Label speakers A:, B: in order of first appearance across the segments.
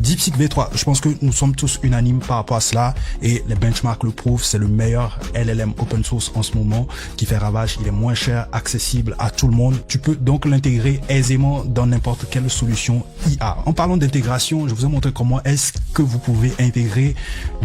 A: DeepSeek V3, je pense que nous sommes tous unanimes par rapport à cela et les benchmarks le prouvent, c'est le meilleur LLM open source en ce moment qui fait ravage. Il est moins cher, accessible à tout le monde. Tu peux donc l'intégrer aisément dans n'importe quelle solution IA. En parlant d'intégration, je vous ai montré comment est-ce que vous pouvez intégrer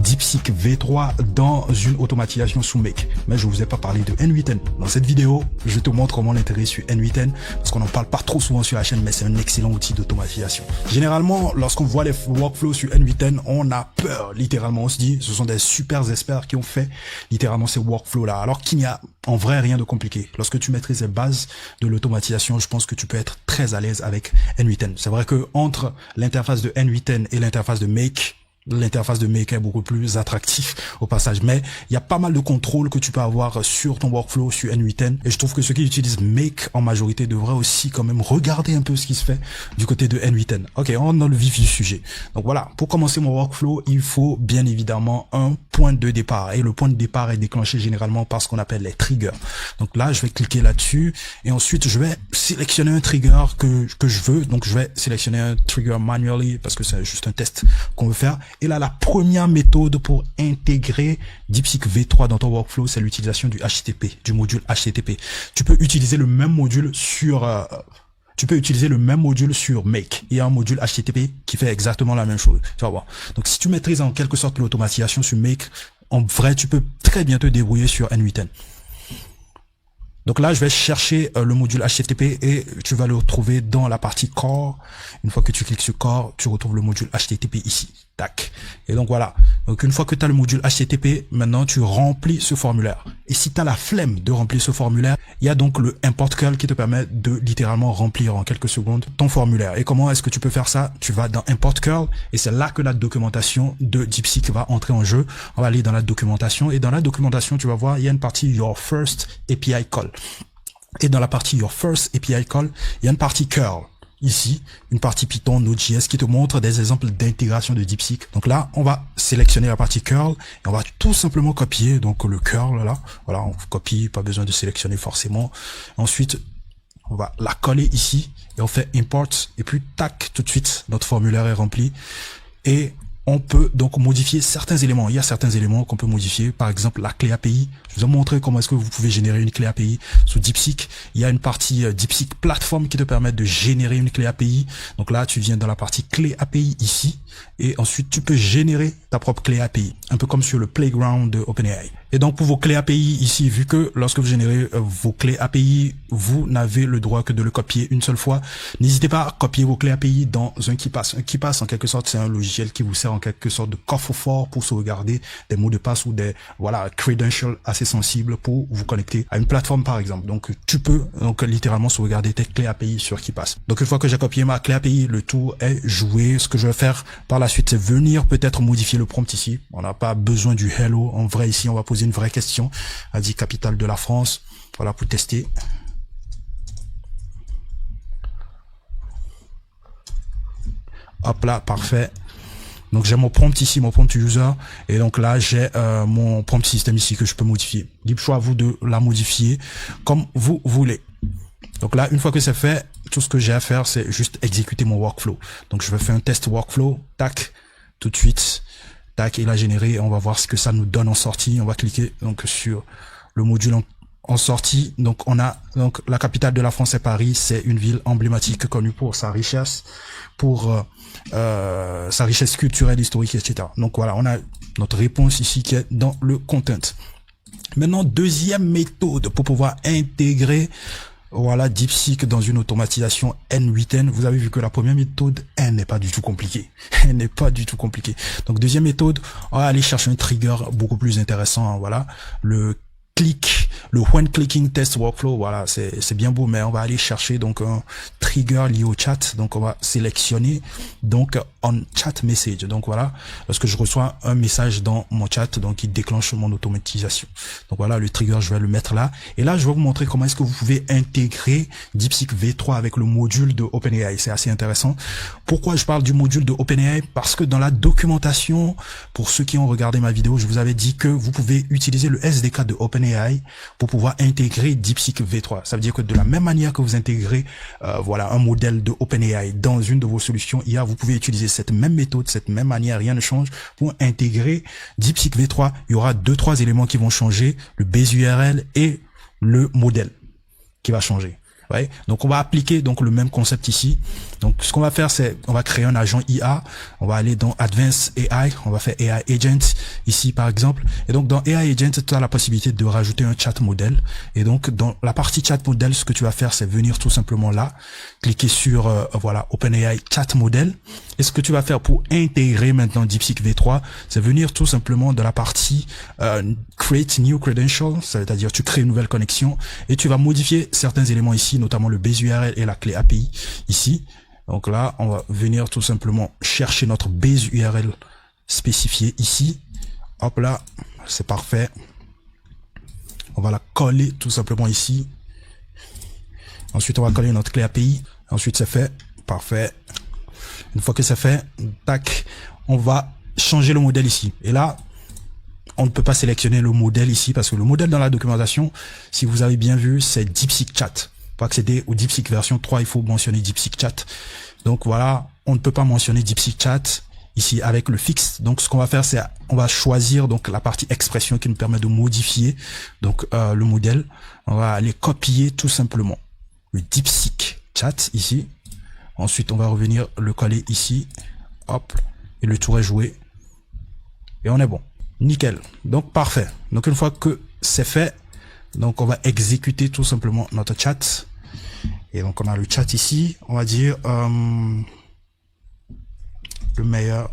A: DeepSeek V3 dans une automatisation sous Make. Mais je vous ai pas parlé de N8N. Dans cette vidéo, je te montre comment l'intégrer sur N8N parce qu'on n'en parle pas trop souvent sur la chaîne, mais c'est un excellent outil d'automatisation. Généralement, lorsqu'on voit les workflows sur N8N, on a peur, littéralement. On se dit, ce sont des super experts qui ont fait littéralement ces workflows-là, alors qu'il n'y a en vrai rien de compliqué. Lorsque tu maîtrises les bases de l'automatisation, je pense que tu peux être très à l'aise avec N8N. C'est vrai que entre l'interface de N8N et l'interface de Make, l'interface de Make est beaucoup plus attractif au passage, mais il y a pas mal de contrôles que tu peux avoir sur ton workflow sur N8N et je trouve que ceux qui utilisent Make en majorité devraient aussi quand même regarder un peu ce qui se fait du côté de N8N. Ok, on est dans le vif du sujet. Donc voilà, pour commencer mon workflow, il faut bien évidemment un point de départ et le point de départ est déclenché généralement par ce qu'on appelle les triggers. Donc là, je vais cliquer là-dessus et ensuite je vais sélectionner un trigger que je veux. Donc je vais sélectionner un trigger manually parce que c'est juste un test qu'on veut faire. Et là, la première méthode pour intégrer DeepSeek V3 dans ton workflow, c'est l'utilisation du HTTP, du module HTTP. Tu peux utiliser le même module sur Make. Il y a un module HTTP qui fait exactement la même chose. Tu vas voir. Donc, si tu maîtrises en quelque sorte l'automatisation sur Make, en vrai, tu peux très bien te débrouiller sur N8N. Donc là, je vais chercher le module HTTP et tu vas le retrouver dans la partie Core. Une fois que tu cliques sur Core, tu retrouves le module HTTP ici. Tac. Et donc voilà. Donc une fois que tu as le module HTTP, maintenant tu remplis ce formulaire. Et si tu as la flemme de remplir ce formulaire, il y a donc le import curl qui te permet de littéralement remplir en quelques secondes ton formulaire. Et comment est-ce que tu peux faire ça? Tu vas dans import curl et c'est là que la documentation de DeepSeek va entrer en jeu. On va aller dans la documentation et dans la documentation, tu vas voir, il y a une partie Your First API Call. Et dans la partie Your First API Call, il y a une partie curl. Ici, une partie Python, Node.js qui te montre des exemples d'intégration de DeepSeek. Donc là, on va sélectionner la partie curl et on va tout simplement copier donc le curl là. Voilà, on copie, pas besoin de sélectionner forcément. Ensuite, on va la coller ici et on fait import et puis tac, tout de suite, notre formulaire est rempli et on peut donc modifier certains éléments. Il y a certains éléments qu'on peut modifier. Par exemple, la clé API. Je vous ai montré comment est-ce que vous pouvez générer une clé API sous DeepSeek. Il y a une partie DeepSeek Platform qui te permet de générer une clé API. Donc là, tu viens dans la partie clé API ici. Et ensuite, tu peux générer ta propre clé API. Un peu comme sur le playground de OpenAI. Et donc, pour vos clés API ici, vu que lorsque vous générez vos clés API, vous n'avez le droit que de le copier une seule fois. N'hésitez pas à copier vos clés API dans un KeePass. Un KeePass, en quelque sorte, c'est un logiciel qui vous sert en quelque sorte de coffre-fort pour sauvegarder des mots de passe ou des, voilà, credentials assez sensibles pour vous connecter à une plateforme, par exemple. Donc, tu peux, donc, littéralement sauvegarder tes clés API sur KeePass. Donc, une fois que j'ai copié ma clé API, le tour est joué. Ce que je vais faire par la suite, c'est venir peut-être modifier le prompt ici. On n'a pas besoin du hello. En vrai, ici, on va poser une vraie question. On dit capitale de la France. Voilà, pour tester. Hop là, parfait. Donc j'ai mon prompt ici, mon prompt user, et donc là j'ai mon prompt système ici que je peux modifier. Libre choix à vous de la modifier comme vous voulez. Donc là, une fois que c'est fait, tout ce que j'ai à faire, c'est juste exécuter mon workflow. Donc je vais faire un test workflow, tac, tout de suite, tac, il a généré, on va voir ce que ça nous donne en sortie. On va cliquer donc sur le module en sortie. Donc on a donc la capitale de la France est Paris, c'est une ville emblématique connue pour sa richesse, pour sa richesse culturelle, historique, etc. Donc voilà, on a notre réponse ici qui est dans le content. Maintenant, deuxième méthode pour pouvoir intégrer, voilà, DeepSeek dans une automatisation N8N. Vous avez vu que la première méthode, elle n'est pas du tout compliquée. Elle n'est pas du tout compliquée. Donc deuxième méthode, on va aller chercher un trigger beaucoup plus intéressant. Hein, voilà, le when clicking test workflow, voilà, c'est bien beau, mais on va aller chercher donc un trigger lié au chat. Donc on va sélectionner donc on chat message. Donc voilà, lorsque je reçois un message dans mon chat, donc il déclenche mon automatisation. Donc voilà, le trigger, je vais le mettre là. Et là, je vais vous montrer comment est-ce que vous pouvez intégrer DeepSeek V3 avec le module de OpenAI. C'est assez intéressant. Pourquoi je parle du module de OpenAI? Parce que dans la documentation, pour ceux qui ont regardé ma vidéo, je vous avais dit que vous pouvez utiliser le SDK de OpenAI OpenAI pour pouvoir intégrer DeepSeek V3. Ça veut dire que de la même manière que vous intégrez voilà un modèle de OpenAI dans une de vos solutions IA, vous pouvez utiliser cette même méthode, cette même manière, rien ne change pour intégrer DeepSeek V3. Il y aura 2-3 éléments qui vont changer, le base URL et le modèle qui va changer. Ouais. Donc on va appliquer donc le même concept ici. Donc ce qu'on va faire, c'est on va créer un agent IA. On va aller dans Advanced AI. On va faire AI Agent ici par exemple. Et donc dans AI Agent, tu as la possibilité de rajouter un chat modèle. Et donc dans la partie chat modèle, ce que tu vas faire, c'est venir tout simplement là, cliquer sur voilà OpenAI chat modèle. Et ce que tu vas faire pour intégrer maintenant DeepSeek V3, c'est venir tout simplement dans la partie Create New Credential, c'est-à-dire tu crées une nouvelle connexion et tu vas modifier certains éléments ici, notamment le base URL et la clé API ici. Donc là, on va venir tout simplement chercher notre base URL spécifiée ici. Hop là, c'est parfait. On va la coller tout simplement ici. Ensuite, on va coller notre clé API. Ensuite, c'est fait. Parfait. Une fois que c'est fait, tac, on va changer le modèle ici. Et là, on ne peut pas sélectionner le modèle ici parce que le modèle dans la documentation, si vous avez bien vu, c'est DeepSeek Chat. Pour accéder au DeepSeek version 3, il faut mentionner DeepSeek Chat. Donc voilà, on ne peut pas mentionner DeepSeek Chat ici avec le fixe. Donc ce qu'on va faire, c'est on va choisir donc la partie expression qui nous permet de modifier donc le modèle. On va aller copier tout simplement le DeepSeek Chat ici. Ensuite, on va revenir le coller ici. Hop. Et le tour est joué. Et on est bon. Nickel. Donc, parfait. Donc, une fois que c'est fait, donc on va exécuter tout simplement notre chat. Et donc, on a le chat ici. On va dire le meilleur.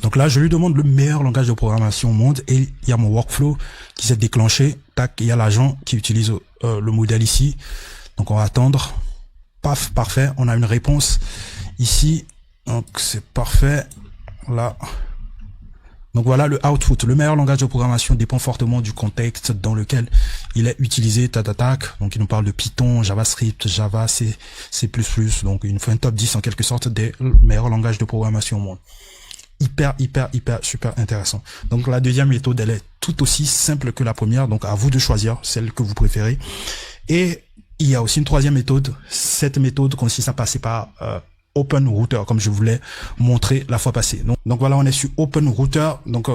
A: Donc là, je lui demande le meilleur langage de programmation au monde et il y a mon workflow qui s'est déclenché. Tac, il y a l'agent qui utilise le modèle ici. Donc on va attendre. Paf, parfait. On a une réponse ici. Donc c'est parfait. Là. Donc voilà le output. Le meilleur langage de programmation dépend fortement du contexte dans lequel il est utilisé. Donc il nous parle de Python, JavaScript, Java, C++. Donc il nous fait un top 10 en quelque sorte des meilleurs langages de programmation au monde. Hyper, super intéressant. Donc la deuxième méthode, elle est tout aussi simple que la première. Donc à vous de choisir celle que vous préférez. Et il y a aussi une troisième méthode. Cette méthode consiste à passer par OpenRouter, comme je voulais montrer la fois passée. Donc voilà, on est sur OpenRouter. Donc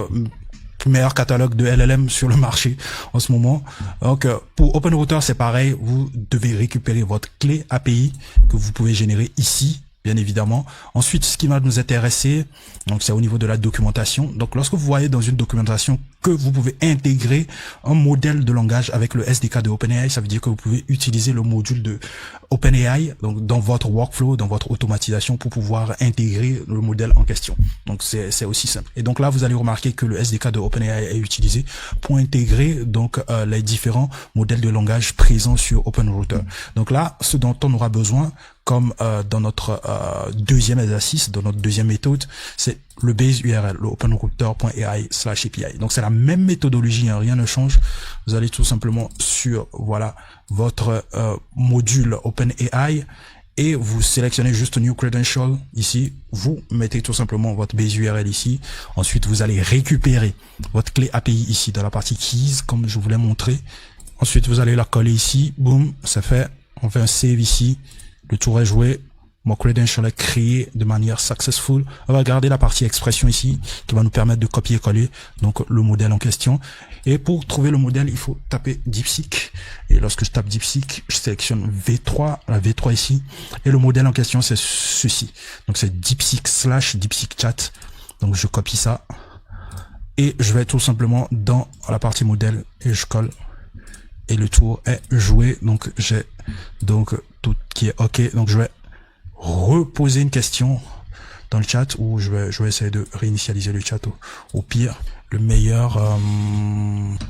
A: meilleur catalogue de LLM sur le marché en ce moment. Donc pour OpenRouter, c'est pareil. Vous devez récupérer votre clé API que vous pouvez générer ici, bien évidemment. Ensuite, ce qui va nous intéresser, donc c'est au niveau de la documentation. Donc lorsque vous voyez dans une documentation que vous pouvez intégrer un modèle de langage avec le SDK de OpenAI, ça veut dire que vous pouvez utiliser le module de OpenAI donc dans votre workflow, dans votre automatisation pour pouvoir intégrer le modèle en question. Donc c'est aussi simple. Et donc là, vous allez remarquer que le SDK de OpenAI est utilisé pour intégrer donc les différents modèles de langage présents sur OpenRouter. Donc là, ce dont on aura besoin, comme dans notre deuxième exercice, dans notre deuxième méthode, c'est le base URL, le openrouter.ai/API. Donc c'est la même méthodologie, hein, rien ne change. Vous allez tout simplement sur voilà votre module OpenAI et vous sélectionnez juste New Credential ici. Vous mettez tout simplement votre base URL ici. Ensuite, vous allez récupérer votre clé API ici dans la partie Keys, comme je vous l'ai montré. Ensuite, vous allez la coller ici. Boum, c'est fait. On fait un save ici. Le tour est joué. Mon credential est créé de manière successful. On va garder la partie expression ici qui va nous permettre de copier-coller donc le modèle en question. Et pour trouver le modèle, il faut taper DeepSeek. Et lorsque je tape DeepSeek, je sélectionne V3, la V3 ici. Et le modèle en question, c'est ceci. Donc c'est DeepSeek/DeepSeek Chat. Donc je copie ça. Et je vais tout simplement dans la partie modèle et je colle. Et le tour est joué. Donc j'ai donc tout qui est OK. Donc je vais reposer une question dans le chat ou je vais essayer de réinitialiser le chat au pire. Le meilleur,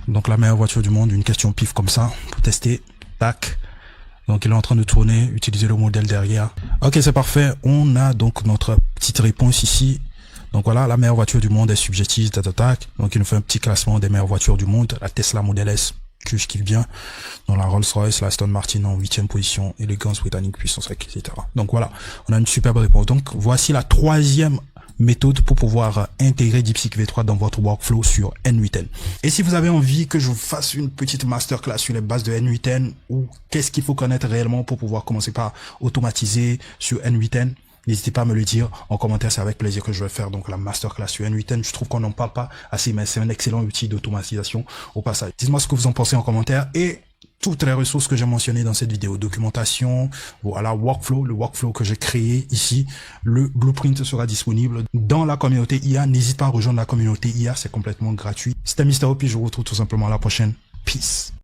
A: donc la meilleure voiture du monde, une question pif comme ça pour tester. Tac. Donc il est en train de tourner, utiliser le modèle derrière. Ok, c'est parfait. On a donc notre petite réponse ici. Donc voilà, la meilleure voiture du monde est subjective, tac. Donc il nous fait un petit classement des meilleures voitures du monde. La Tesla Model S, que je kiffe bien, dans la Rolls-Royce, la Aston Martin en 8e position, élégance britannique, puissance, etc. Donc voilà, on a une superbe réponse. Donc voici la 3e méthode pour pouvoir intégrer DeepSeek V3 dans votre workflow sur N8N. Et si vous avez envie que je vous fasse une petite masterclass sur les bases de N8N ou qu'est-ce qu'il faut connaître réellement pour pouvoir commencer par automatiser sur N8N, n'hésitez pas à me le dire en commentaire, c'est avec plaisir que je vais faire donc la masterclass sur N8N. Je trouve qu'on n'en parle pas assez, mais c'est un excellent outil d'automatisation au passage. Dites-moi ce que vous en pensez en commentaire et toutes les ressources que j'ai mentionnées dans cette vidéo, documentation, voilà, workflow, le workflow que j'ai créé ici, le blueprint sera disponible dans la communauté IA. N'hésite pas à rejoindre la communauté IA, c'est complètement gratuit. C'était Mr. O, puis je vous retrouve tout simplement à la prochaine. Peace.